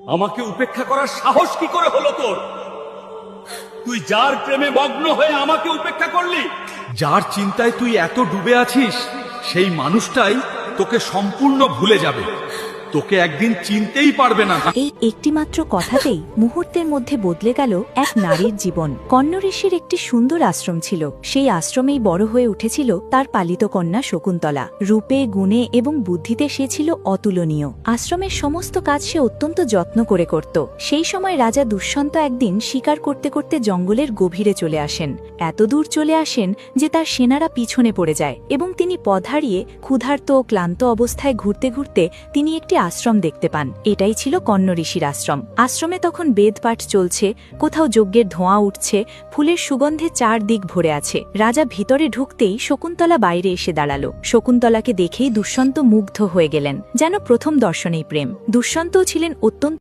আমাকে উপেক্ষা করার সাহস কি করে হলো তোর? তুই যার প্রেমে মগ্ন হয়ে আমাকে উপেক্ষা করলি, যার চিন্তায় তুই এত ডুবে আছিস, সেই মানুষটাই তোকে সম্পূর্ণ ভুলে যাবে, তোকে একদিন চিনতেই পারবে না। এই একটিমাত্র কথাতেই মুহূর্তের মধ্যে বদলে গেল এক নারীর জীবন। কণ্ব ঋষির একটি সুন্দর আশ্রম ছিল। সেই আশ্রমেই বড় হয়ে উঠেছিল তার পালিত কন্যা শকুন্তলা। রূপে, গুণে এবং বুদ্ধিতে সে ছিল অতুলনীয়। আশ্রমের সমস্ত কাজ সে অত্যন্ত যত্ন করে করত। সেই সময় রাজা দুষ্যন্ত একদিন শিকার করতে করতে জঙ্গলের গভীরে চলে আসেন। এত দূর চলে আসেন যে তার সেনারা পিছনে পড়ে যায় এবং তিনি পথ হারিয়ে ক্ষুধার্ত ও ক্লান্ত অবস্থায় ঘুরতে ঘুরতে তিনি একটি আশ্রম দেখতে পান। এটাই ছিল কণ্ব ঋষির আশ্রম। আশ্রমে তখন বেদপাঠ চলছে, কোথাও যজ্ঞের ধোঁয়া উঠছে, ফুলের সুগন্ধে চারদিক ভরে আছে। রাজা ভিতরে ঢুকতেই শকুন্তলা বাইরে এসে দাঁড়ালো। শকুন্তলাকে দেখেই দুষ্যন্ত মুগ্ধ হয়ে গেলেন, যেন প্রথম দর্শনেই প্রেম। দুষ্যন্তও ছিলেন অত্যন্ত